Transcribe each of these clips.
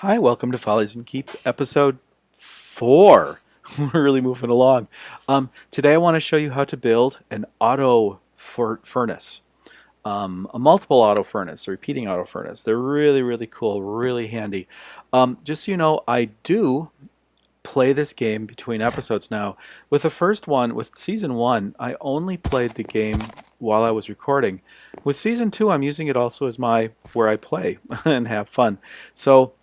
Hi, welcome to Follies and Keeps, episode 4. We're really moving along. Today I want to show you how to build an auto furnace, a multiple auto furnace, a repeating auto furnace. They're really, really cool, really handy. Just so you know, I do play this game between episodes now. With the first one, with season 1, I only played the game while I was recording. With season 2, I'm using it also as where I play and have fun. So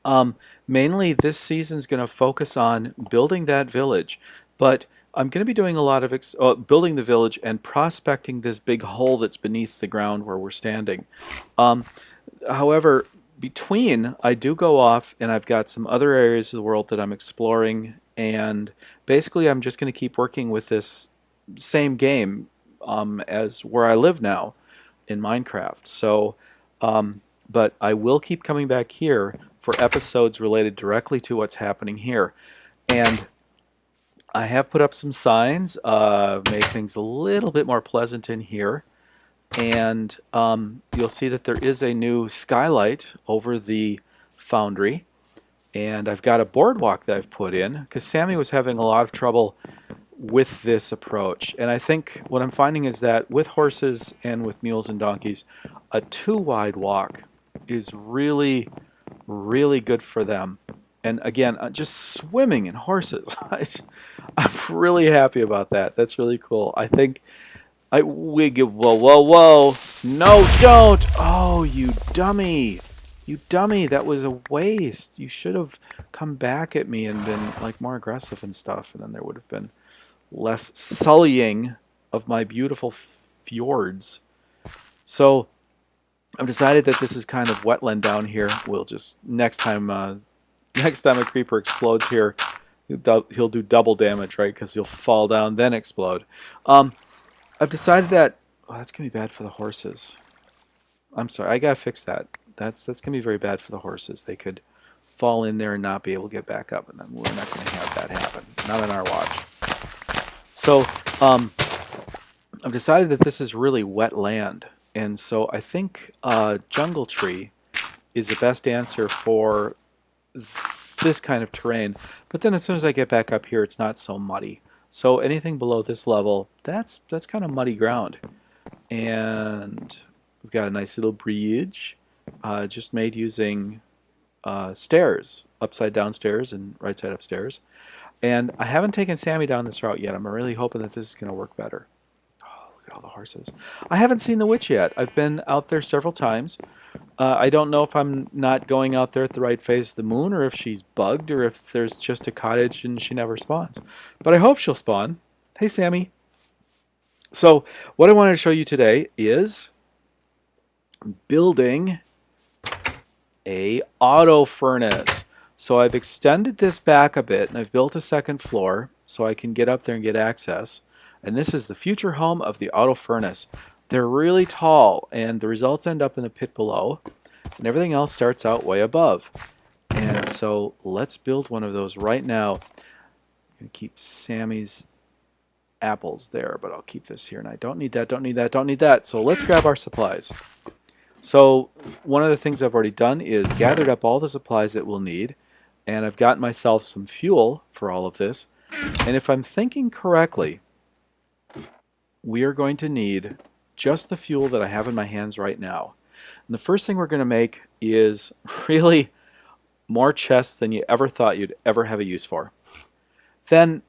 um, mainly this season's going to focus on building that village, but I'm going to be doing a lot of building the village and prospecting this big hole that's beneath the ground where we're standing. Um, However, between I do go off and I've got some other areas of the world that I'm exploring, and basically I'm just going to keep working with this same game as where I live now in Minecraft. But I will keep coming back here for episodes related directly to what's happening here. And I have put up some signs, make things a little bit more pleasant in here. And you'll see that there is a new skylight over the foundry. And I've got a boardwalk that I've put in because Sammy was having a lot of trouble with this approach. And I think what I'm finding is that with horses and with mules and donkeys, a too wide walk is really, really good for them. And again, just swimming in horses. I'm really happy about that. That's really cool. I think we give, whoa, whoa, whoa. No, don't. Oh, you dummy. You dummy. That was a waste. You should have come back at me and been like more aggressive and stuff. And then there would have been less sullying of my beautiful fjords. So I've decided that this is kind of wetland down here. We'll just next time a creeper explodes here, he'll do double damage, right? Because he'll fall down then explode. I've decided that that's gonna be bad for the horses. I'm sorry, I gotta fix that. That's gonna be very bad for the horses. They could fall in there and not be able to get back up, and then we're not gonna have that happen. Not on our watch. So I've decided that this is really wet land. And so I think jungle tree is the best answer for this kind of terrain. But then as soon as I get back up here, it's not so muddy. So anything below this level, that's kind of muddy ground. And we've got a nice little bridge just made using stairs, upside down stairs and right side upstairs. And I haven't taken Sammy down this route yet. I'm really hoping that this is going to work better. Look at all the horses. I haven't seen the witch yet. I've been out there several times. I don't know if I'm not going out there at the right phase of the moon, or if she's bugged, or if there's just a cottage and she never spawns. But I hope she'll spawn. Hey, Sammy. So what I wanted to show you today is building a auto furnace. So I've extended this back a bit, and I've built a second floor so I can get up there and get access. And this is the future home of the auto furnace. They're really tall, and the results end up in the pit below, and everything else starts out way above. And so let's build one of those right now. I'm going to keep Sammy's apples there, but I'll keep this here, and I don't need that, don't need that, don't need that. So let's grab our supplies. So one of the things I've already done is gathered up all the supplies that we'll need, and I've got myself some fuel for all of this. And if I'm thinking correctly, we are going to need just the fuel that I have in my hands right now. And the first thing we're going to make is really more chests than you ever thought you'd ever have a use for. Then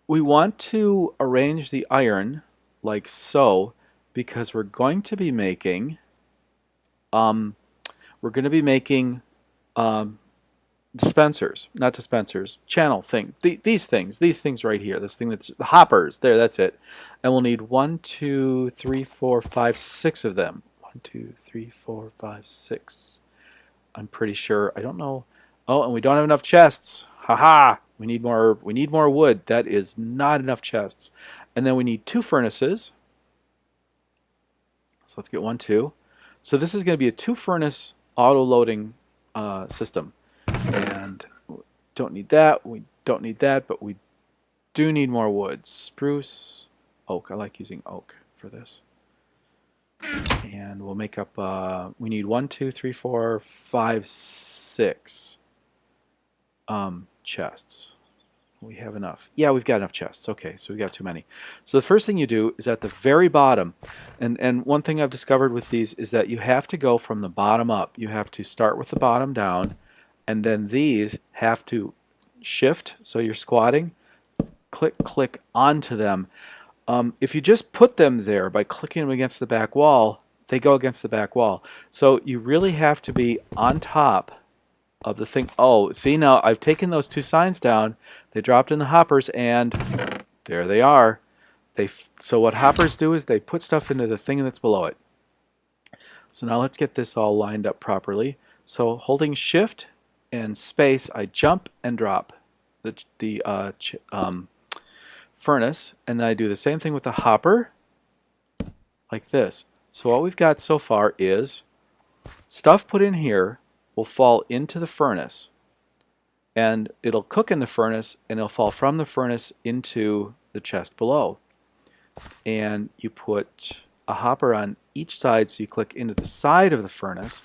we want to arrange the iron like so, because we're going to be making dispensers, not dispensers, channel thing. These things right here. This thing that's the hoppers. There, that's it. And we'll need 1, 2, 3, 4, 5, 6 of them. 1, 2, 3, 4, 5, 6. I'm pretty sure. I don't know. Oh, and we don't have enough chests. Haha! We need more. We need more wood. That is not enough chests. And then we need 2 furnaces. So let's get 1, 2. So this is going to be a 2 furnace auto loading system. And don't need that, we don't need that, but we do need more wood. Spruce, oak. I like using oak for this. And we'll make up, we need 1, 2, 3, 4, 5, 6 chests. We have enough. Yeah, we've got enough chests. Okay, so we got too many. So the first thing you do is at the very bottom, and one thing I've discovered with these is that you have to go from the bottom up. You have to start with the bottom down, and then these have to shift, so you're squatting, click, click onto them. If you just put them there by clicking them against the back wall, they go against the back wall. So you really have to be on top of the thing. Oh, see, now I've taken those 2 signs down. They dropped in the hoppers, and there they are. So what hoppers do is they put stuff into the thing that's below it. So now let's get this all lined up properly. So holding Shift and space, I jump and drop the furnace, and then I do the same thing with the hopper, like this. So what we've got so far is stuff put in here will fall into the furnace, and it'll cook in the furnace, and it'll fall from the furnace into the chest below. And you put a hopper on each side, so you click into the side of the furnace,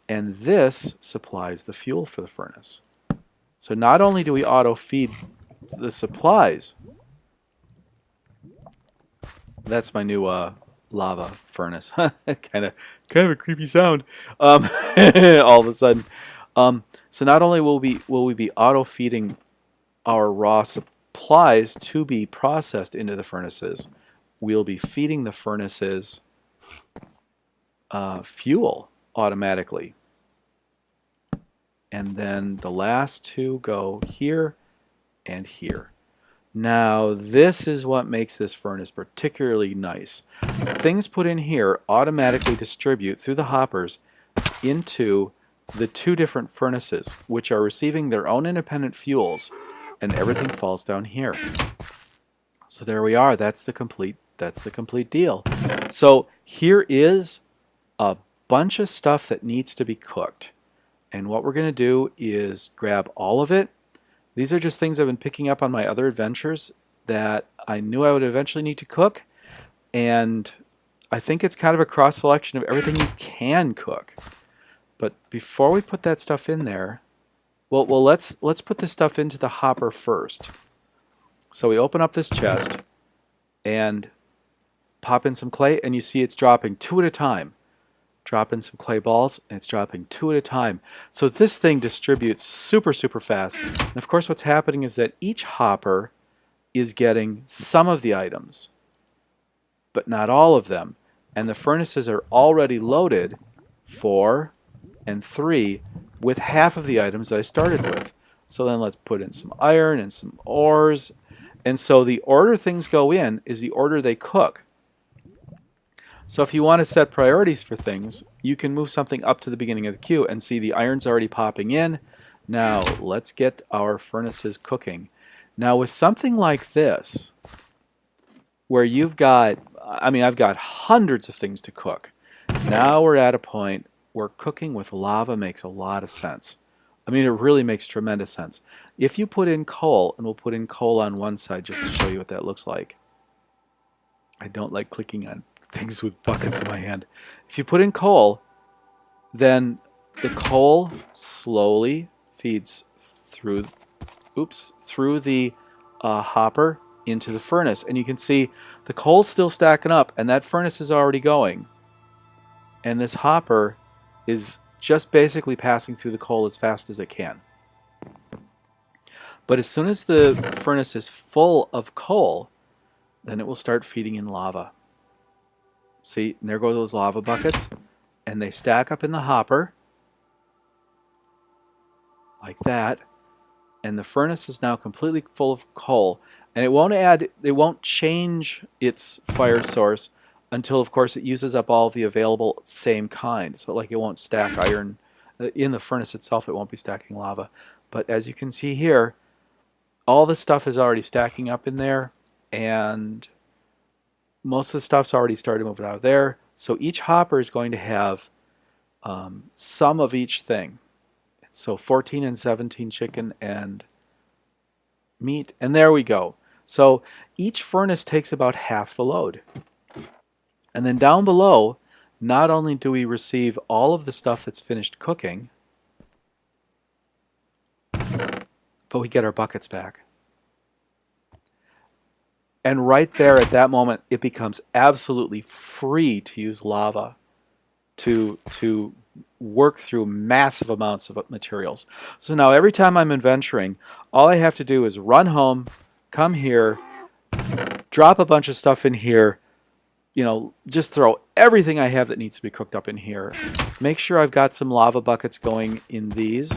and this supplies the fuel for the furnace. So not only do we auto feed the supplies, that's my new lava furnace. kind of a creepy sound. All of a sudden. So not only will we be auto feeding our raw supplies to be processed into the furnaces, we'll be feeding the furnaces fuel automatically. And then the last 2 go here and here. Now this is what makes this furnace particularly nice. Things put in here automatically distribute through the hoppers into the 2 different furnaces, which are receiving their own independent fuels, and everything falls down here. So there we are. That's the complete deal. So here is a bunch of stuff that needs to be cooked. And what we're going to do is grab all of it. These are just things I've been picking up on my other adventures that I knew I would eventually need to cook. And I think it's kind of a cross selection of everything you can cook. But before we put that stuff in there, well let's put this stuff into the hopper first. So we open up this chest and pop in some clay, and you see it's dropping 2 at a time. Drop in some clay balls, and it's dropping 2 at a time. So this thing distributes super fast. And of course what's happening is that each hopper is getting some of the items, but not all of them. And the furnaces are already loaded 4 and 3 with half of the items that I started with. So then let's put in some iron and some ores. And so the order things go in is the order they cook. So if you want to set priorities for things, you can move something up to the beginning of the queue and see the iron's already popping in. Now let's get our furnaces cooking. Now with something like this, where you've got, I've got hundreds of things to cook. Now we're at a point where cooking with lava makes a lot of sense. It really makes tremendous sense. If you put in coal, and we'll put in coal on one side just to show you what that looks like. I don't like clicking on things with buckets in my hand. If you put in coal, then the coal slowly feeds through the hopper into the furnace, and you can see the coal's still stacking up, and that furnace is already going, and this hopper is just basically passing through the coal as fast as it can. But as soon as the furnace is full of coal, then it will start feeding in lava. See, and there go those lava buckets, and they stack up in the hopper like that, and the furnace is now completely full of coal, and it won't change its fire source until, of course, it uses up all the available same kind. So like it won't stack iron in the furnace itself, it won't be stacking lava. But as you can see here, all the stuff is already stacking up in there, and most of the stuff's already started moving out of there. So each hopper is going to have some of each thing. So 14 and 17 chicken and meat, and there we go. So each furnace takes about half the load. And then down below, not only do we receive all of the stuff that's finished cooking, but we get our buckets back. And right there at that moment, it becomes absolutely free to use lava to work through massive amounts of materials. So now every time I'm adventuring, all I have to do is run home, come here, drop a bunch of stuff in here, you know, just throw everything I have that needs to be cooked up in here. Make sure I've got some lava buckets going in these.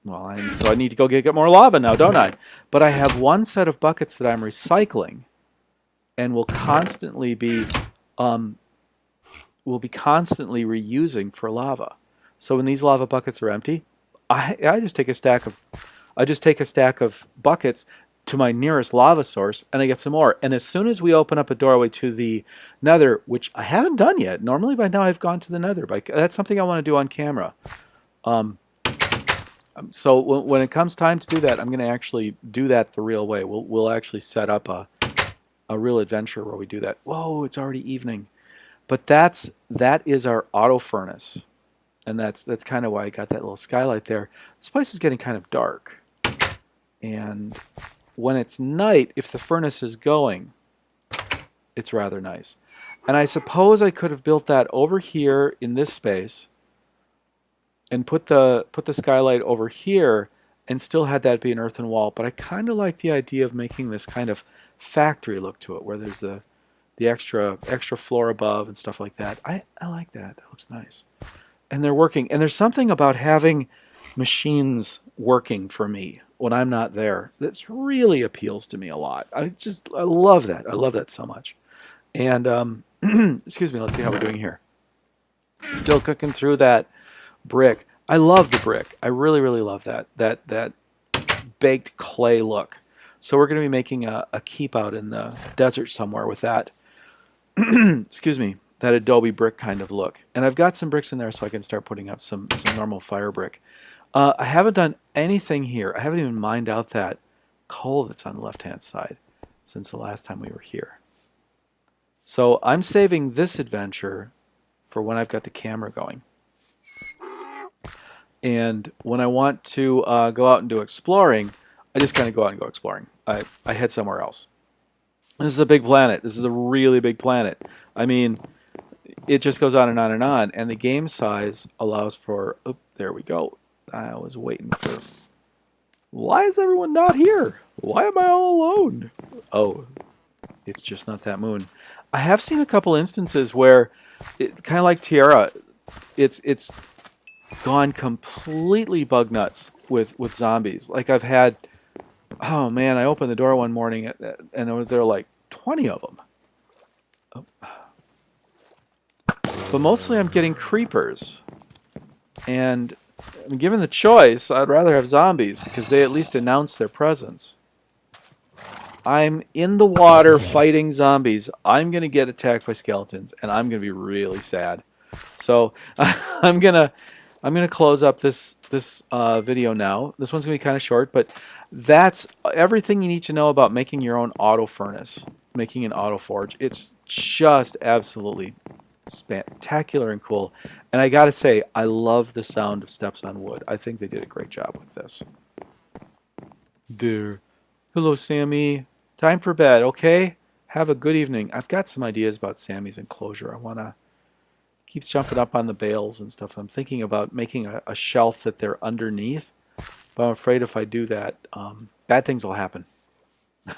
Well, so I need to go get more lava now, don't I? But I have one set of buckets that I'm recycling and will constantly be reusing for lava. So when these lava buckets are empty, I just take a stack of buckets to my nearest lava source, and I get some more. And as soon as we open up a doorway to the nether, which I haven't done yet, normally by now I've gone to the nether, but that's something I want to do on camera. So when it comes time to do that, I'm going to actually do that the real way. We'll actually set up a real adventure where we do that. Whoa, it's already evening. But that is our auto furnace. And that's kind of why I got that little skylight there. This place is getting kind of dark. And when it's night, if the furnace is going, it's rather nice. And I suppose I could have built that over here in this space and put the skylight over here and still had that be an earthen wall. But I kind of like the idea of making this kind of factory look to it, where there's the extra floor above and stuff like that. I like that. That looks nice. And they're working. And there's something about having machines working for me when I'm not there that really appeals to me a lot. I love that. I love that so much. And excuse me, let's see how we're doing here. Still cooking through that brick. I love the brick. I really, really love that baked clay look. So we're going to be making a keep out in the desert somewhere with that. Excuse me, that adobe brick kind of look. And I've got some bricks in there so I can start putting up some normal fire brick. I haven't done anything here. I haven't even mined out that coal that's on the left-hand side since the last time we were here. So I'm saving this adventure for when I've got the camera going. And when I want to go out and do exploring, I just kind of go out and go exploring. I head somewhere else. This is a big planet. This is a really big planet. I mean, it just goes on and on and on. And the game size allows for... Oh, there we go. I was waiting for... Why is everyone not here? Why am I all alone? Oh, it's just not that moon. I have seen a couple instances where, kind of like Tierra, it's gone completely bug nuts with zombies. Like I've had... Oh man, I opened the door one morning and there were like 20 of them. Oh. But mostly I'm getting creepers. And given the choice, I'd rather have zombies because they at least announce their presence. I'm in the water fighting zombies. I'm going to get attacked by skeletons and I'm going to be really sad. So I'm going to close up this video now. This one's going to be kind of short, but that's everything you need to know about making your own auto furnace, making an auto forge. It's just absolutely spectacular and cool. And I got to say, I love the sound of steps on wood. I think they did a great job with this. There. Hello, Sammy. Time for bed, okay? Have a good evening. I've got some ideas about Sammy's enclosure. I want to... Keeps jumping up on the bales and stuff. I'm thinking about making a shelf that they're underneath, but I'm afraid if I do that, bad things will happen.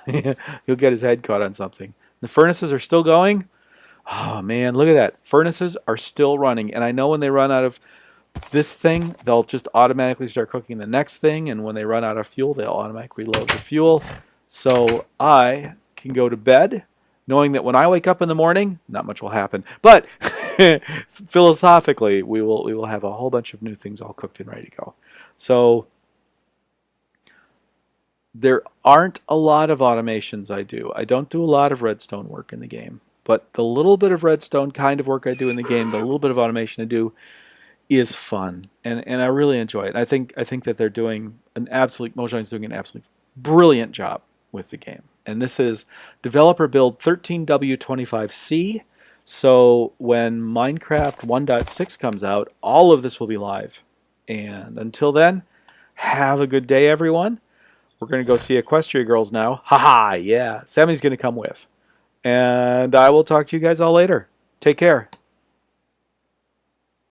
He'll get his head caught on something. The furnaces are still going. Oh man, look at that. Furnaces are still running, and I know when they run out of this thing, they'll just automatically start cooking the next thing, and when they run out of fuel, they'll automatically reload the fuel. So I can go to bed knowing that when I wake up in the morning, not much will happen. But philosophically, we will have a whole bunch of new things all cooked and ready to go. So there aren't a lot of automations I do. I don't do a lot of redstone work in the game. But the little bit of redstone kind of work I do in the game, the little bit of automation I do is fun. And I really enjoy it. I think that they're doing Mojone's doing an absolutely brilliant job with the game. And this is developer build 13W25C. So when Minecraft 1.6 comes out, all of this will be live. And until then, have a good day, everyone. We're going to go see Equestria Girls now. Haha, yeah. Sammy's going to come with. And I will talk to you guys all later. Take care.